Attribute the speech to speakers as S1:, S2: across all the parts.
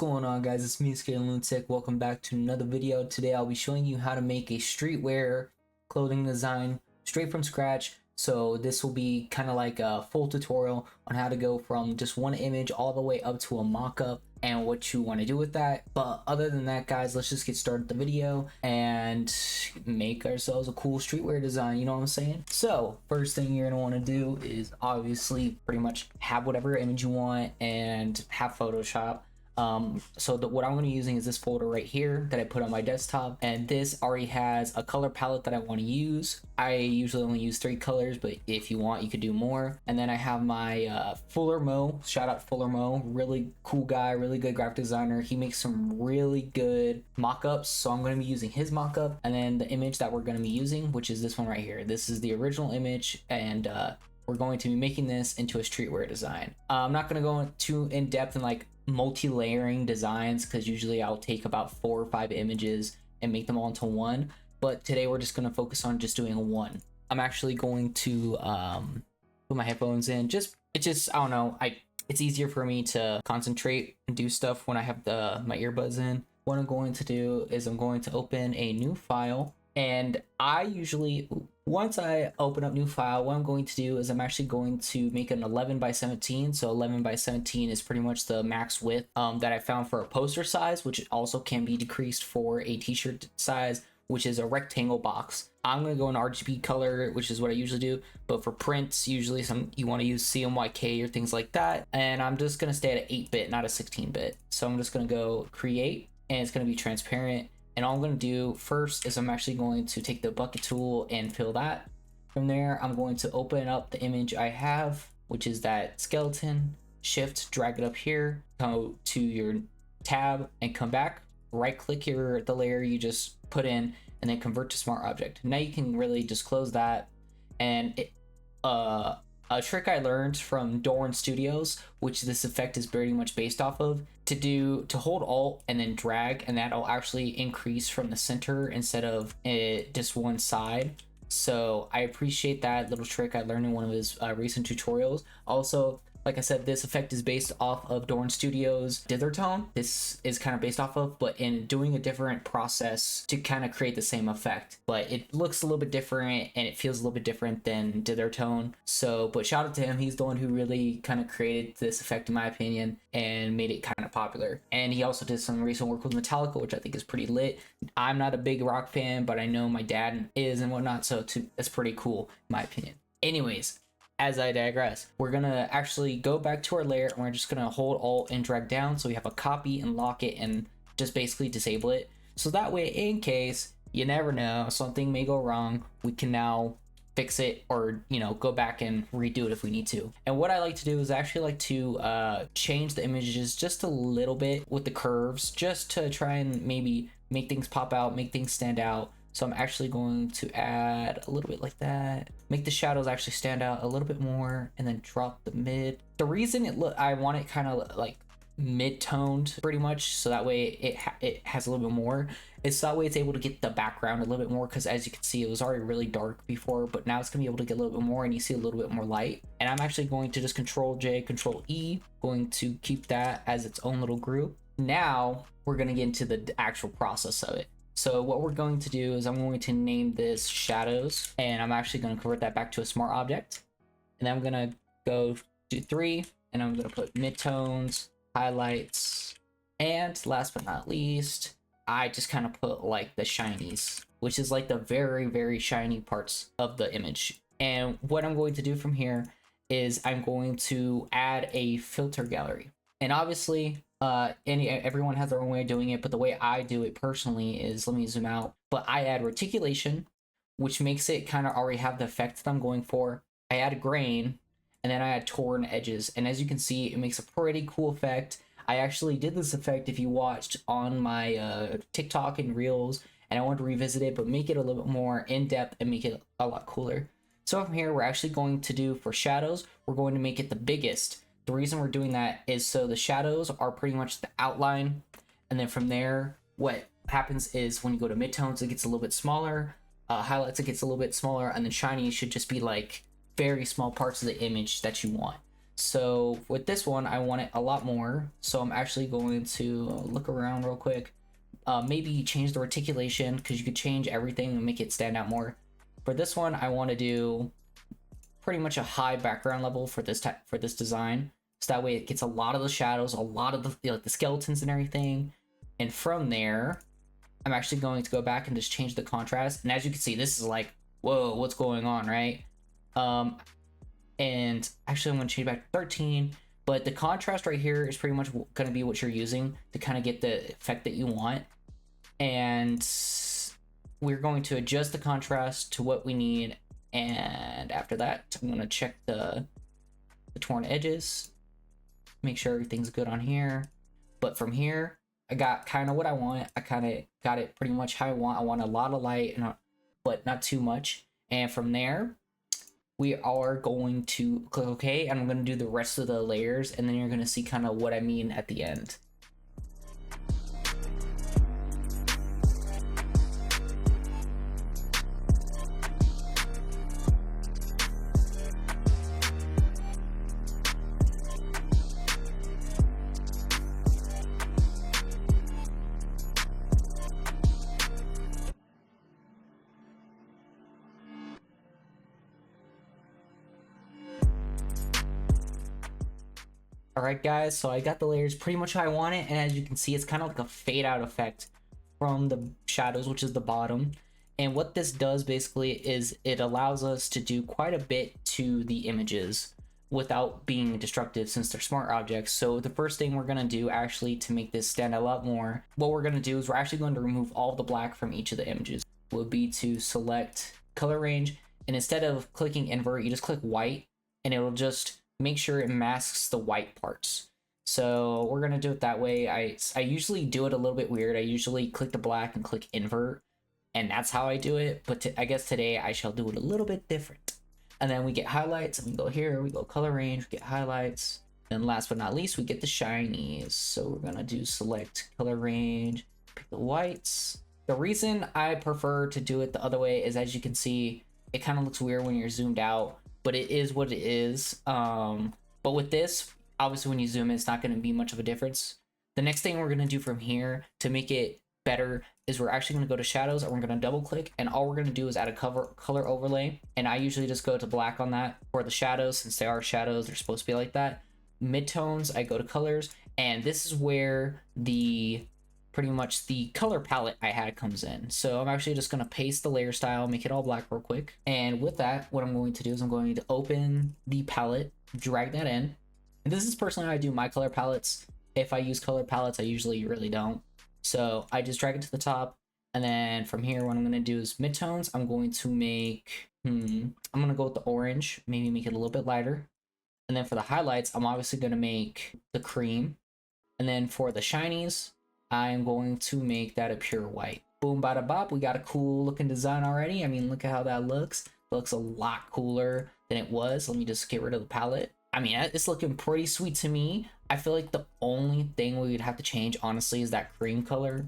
S1: going on, guys? It's me, Skaterlunatic. Welcome back to another video. Today I'll be showing you how to make a streetwear clothing design straight from scratch. So this will be kind of like a full tutorial on how to go from just one image all the way up to a mock-up and what you want to do with that. But other than that, guys, let's just get started the video and make ourselves a cool streetwear design, you know what I'm saying? So first thing you're gonna want to do is obviously pretty much have whatever image you want and have Photoshop. What I'm going to be using is this folder right here that I put on my desktop, and this already has a color palette that I want to use. I usually only use 3 colors, but if you want, you could do more. And then I have my FullerMoe, shout out FullerMoe, really cool guy, really good graphic designer. He makes some really good mock-ups, so I'm going to be using his mock-up. And then the image that we're going to be using, which is this one right here. This is the original image, and we're going to be making this into a streetwear design. I'm not going to go too in depth and like multi-layering designs, because usually I'll take about 4 or 5 images and make them all into one, but today we're just going to focus on just doing one. I'm actually going to put my headphones in. I don't know, it's easier for me to concentrate and do stuff when I have my earbuds in. What I'm going to do is I'm going to open a new file, and I usually, once I open up new file, what I'm going to do is I'm actually going to make an 11 by 17. So 11 by 17 is pretty much the max width that I found for a poster size, which also can be decreased for a t-shirt size, which is a rectangle box. I'm going to go in RGB color, which is what I usually do, but for prints, usually you want to use CMYK or things like that. And I'm just going to stay at an 8-bit, not a 16-bit. So I'm just going to go create, and it's going to be transparent. And all I'm going to do first is I'm actually going to take the bucket tool and fill that. From there, I'm going to open up the image I have, which is that skeleton. Shift, drag it up here, go to your tab and come back. Right click the layer you just put in, and then convert to smart object. Now you can really just close that. And a trick I learned from Doron Studios, which this effect is very much based off of, to hold Alt and then drag, and that'll actually increase from the center instead of just one side. So I appreciate that little trick I learned in one of his recent tutorials. Also, like I said, this effect is based off of Doron Studios' Dithering. This is kind of based off of, but in doing a different process to kind of create the same effect. But it looks a little bit different and it feels a little bit different than Dithering. So, but shout out to him. He's the one who really kind of created this effect, in my opinion, and made it kind of popular. And he also did some recent work with Metallica, which I think is pretty lit. I'm not a big rock fan, but I know my dad is and whatnot, so that's pretty cool, in my opinion. Anyways, as I digress, we're gonna actually go back to our layer, and we're just gonna hold Alt and drag down so we have a copy and lock it and just basically disable it. So that way, in case, you never know, something may go wrong, we can now fix it, or go back and redo it if we need to. And what I like to do is I actually like to change the images just a little bit with the curves, just to try and maybe make things pop out, make things stand out. So I'm actually going to add a little bit like that, make the shadows actually stand out a little bit more, and then drop the mid. The reason I want it kind of like mid-toned pretty much, so that way it has a little bit more, is so that way it's able to get the background a little bit more, because as you can see, it was already really dark before, but now it's gonna be able to get a little bit more, and you see a little bit more light. And I'm actually going to just Control J, Control E, going to keep that as its own little group. Now we're gonna get into the actual process of it. So what we're going to do is I'm going to name this shadows, and I'm actually going to convert that back to a smart object. And then I'm going to go to 3, and I'm going to put midtones, highlights, and last but not least, I just kind of put like the shinies, which is like the very, very shiny parts of the image. And what I'm going to do from here is I'm going to add a filter gallery. And obviously, everyone has their own way of doing it, but the way I do it personally is, let me zoom out, but I add reticulation, which makes it kind of already have the effect that I'm going for. I add grain, and then I add torn edges, and as you can see, it makes a pretty cool effect. I actually did this effect, if you watched, on my TikTok and Reels, and I wanted to revisit it, but make it a little bit more in-depth and make it a lot cooler. So from here, we're actually going to do, for shadows, we're going to make it the biggest. The reason we're doing that is so the shadows are pretty much the outline, and then from there, what happens is when you go to midtones, it gets a little bit smaller, highlights, it gets a little bit smaller, and then shiny should just be like very small parts of the image that you want. So with this one, I want it a lot more. So I'm actually going to look around real quick. Maybe change the reticulation, because you could change everything and make it stand out more. For this one, I want to do pretty much a high background level for this design, so that way it gets a lot of the shadows, a lot of the the skeletons and everything. And from there, I'm actually going to go back and just change the contrast. And as you can see, this is like, whoa, what's going on, right? And actually I'm going to change back to 13, but the contrast right here is pretty much going to be what you're using to kind of get the effect that you want. And we're going to adjust the contrast to what we need. And after that, I'm going to check the torn edges, make sure everything's good on here. But from here, I got kind of what I want. I kind of got it pretty much how I want. I want a lot of light, but not too much. And from there, we are going to click OK, and I'm going to do the rest of the layers, and then you're going to see kind of what I mean at the end. Alright guys, so I got the layers pretty much how I want it, and as you can see, it's kind of like a fade out effect from the shadows, which is the bottom. And what this does basically is it allows us to do quite a bit to the images without being destructive, since they're smart objects. So the first thing we're going to do actually to make this stand out a lot more, what we're going to do is we're actually going to remove all the black from each of the images. Will be to select color range, and instead of clicking invert, you just click white, and it'll just make sure it masks the white parts. So we're gonna do it that way. I usually do it a little bit weird. I usually click the black and click invert, and that's how I do it. But I guess today I shall do it a little bit different. And then we get highlights, and we go here, we go color range, we get highlights. And last but not least, we get the shinies. So we're gonna do select color range, pick the whites. The reason I prefer to do it the other way is, as you can see, it kind of looks weird when you're zoomed out, but it is what it is. But with this, obviously when you zoom in, it's not going to be much of a difference. The next thing we're going to do from here to make it better is we're actually going to go to shadows, and we're going to double click, and all we're going to do is add a color overlay. And I usually just go to black on that for the shadows, since they are shadows, they're supposed to be like that. Midtones, I go to colors, and this is where pretty much the color palette I had comes in. So I'm actually just going to paste the layer style, make it all black real quick. And with that, what I'm going to do is I'm going to open the palette, drag that in. And this is personally how I do my color palettes. If I use color palettes, I usually really don't. So I just drag it to the top. And then from here, what I'm going to do is midtones. I'm going to make, I'm going to go with the orange, maybe make it a little bit lighter. And then for the highlights, I'm obviously going to make the cream. And then for the shinies, I'm going to make that a pure white. Boom, bada bop, we got a cool looking design already. I mean, look at how that looks. It looks a lot cooler than it was. Let me just get rid of the palette. I mean, it's looking pretty sweet to me. I feel like the only thing we would have to change, honestly, is that cream color.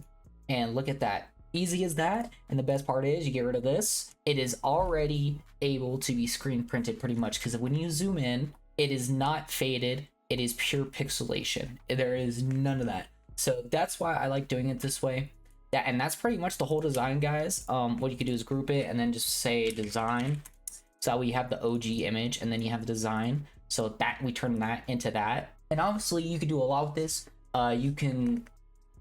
S1: And look at that. Easy as that. And the best part is, you get rid of this, it is already able to be screen printed pretty much, because when you zoom in, it is not faded. It is pure pixelation. There is none of that. So that's why I like doing it this way. And that's pretty much the whole design, guys. What you could do is group it and then just say design. So we have the OG image, and then you have the design. So that we turn that into that. And obviously you can do a lot with this. You can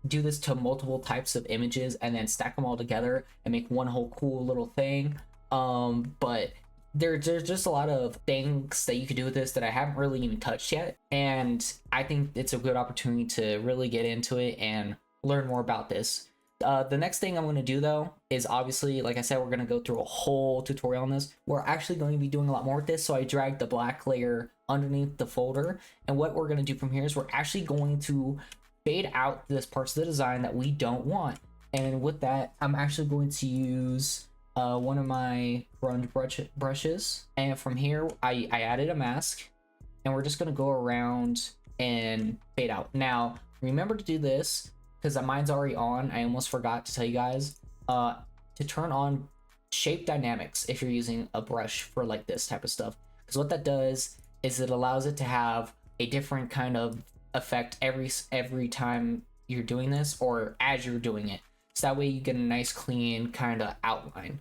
S1: do this to multiple types of images and then stack them all together and make one whole cool little thing. But there's just a lot of things that you could do with this that I haven't really even touched yet, and I think it's a good opportunity to really get into it and learn more about this. The next thing I'm going to do, though, is obviously, like I said, we're going to go through a whole tutorial on this. We're actually going to be doing a lot more with this, so I dragged the black layer underneath the folder, and what we're going to do from here is we're actually going to fade out this parts of the design that we don't want. And with that, I'm actually going to use one of my grunge brushes, and from here I added a mask, and we're just going to go around and fade out. Now remember to do this, because mine's already on. I almost forgot to tell you guys to turn on shape dynamics if you're using a brush for like this type of stuff, because what that does is it allows it to have a different kind of effect every time you're doing this or as you're doing it. So that way you get a nice clean kind of outline.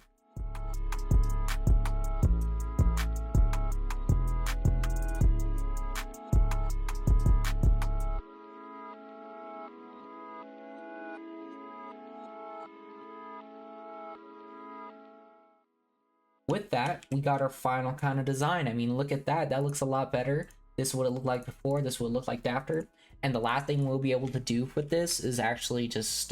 S1: With that, we got our final kind of design. I mean, look at that. That looks a lot better. This is what it looked like before. This is what it looked like after. And the last thing we'll be able to do with this is actually just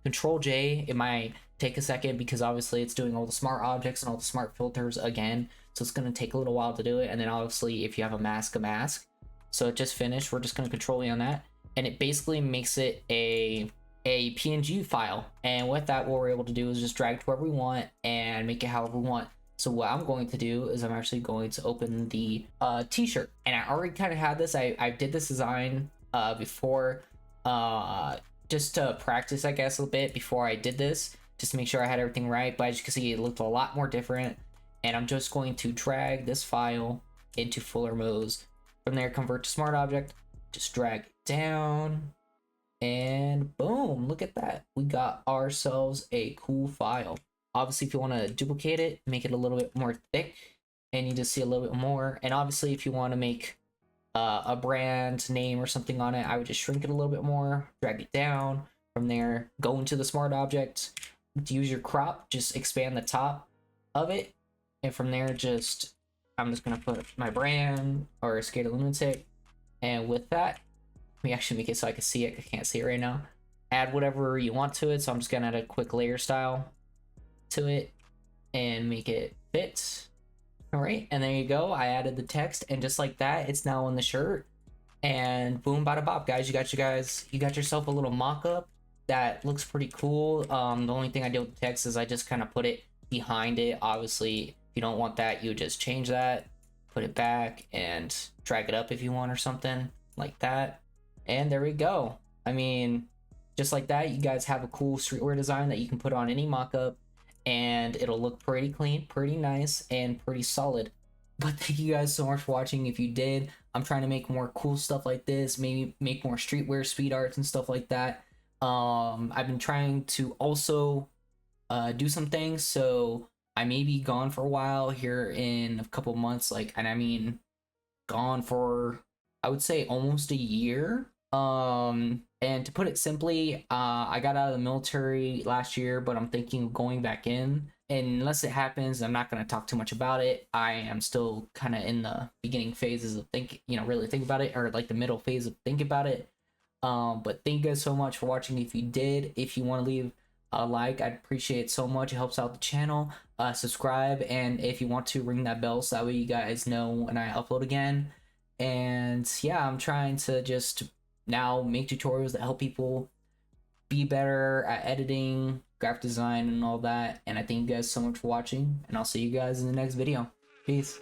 S1: Control J. It might take a second because obviously it's doing all the smart objects and all the smart filters again. So it's going to take a little while to do it. And then obviously if you have a mask. So it just finished. We're just going to Control E on that. And it basically makes it a PNG file. And with that, what we're able to do is just drag to wherever we want and make it however we want. So what I'm going to do is I'm actually going to open the t-shirt, and I already kind of had this. I did this design before just to practice, I guess, a little bit before I did this, just to make sure I had everything right. But as you can see, it looked a lot more different. And I'm just going to drag this file into FullerMoe's. From there, convert to smart object, just drag it down, and boom, look at that. We got ourselves a cool file. Obviously, if you want to duplicate it, make it a little bit more thick, and you just see a little bit more. And obviously, if you want to make a brand name or something on it, I would just shrink it a little bit more, drag it down. From there, go into the smart object, use your crop, just expand the top of it. And from there, I'm just going to put my brand or Skaterlunatic. And with that, let me actually make it so I can see it. I can't see it right now. Add whatever you want to it. So I'm just going to add a quick layer style to it and make it fit. All right, and there you go. I added the text, and just like that, it's now on the shirt. And boom, bada bop, guys. You got yourself a little mock-up that looks pretty cool. The only thing I did with the text is I just kind of put it behind it. Obviously, if you don't want that, you just change that, put it back, and drag it up if you want or something like that. And there we go. I mean, just like that, you guys have a cool streetwear design that you can put on any mock-up, and it'll look pretty clean, pretty nice, and pretty solid. But thank you guys so much for watching. If you did, I'm trying to make more cool stuff like this, maybe make more streetwear speed arts and stuff like that. I've been trying to also do some things, so I may be gone for a while here in a couple months, and I mean gone for, I would say, almost a year. And to put it simply, I got out of the military last year, but I'm thinking of going back in. And unless it happens, I'm not going to talk too much about it. I am still kind of in the beginning phases of really think about it, or like the middle phase of think about it. But thank you guys so much for watching. If you did, if you want to leave a like, I'd appreciate it so much. It helps out the channel. Subscribe, and if you want to, ring that bell so that way you guys know when I upload again. And yeah, I'm trying to just now make tutorials that help people be better at editing, graphic design, and all that. And I thank you guys so much for watching, and I'll see you guys in the next video. Peace.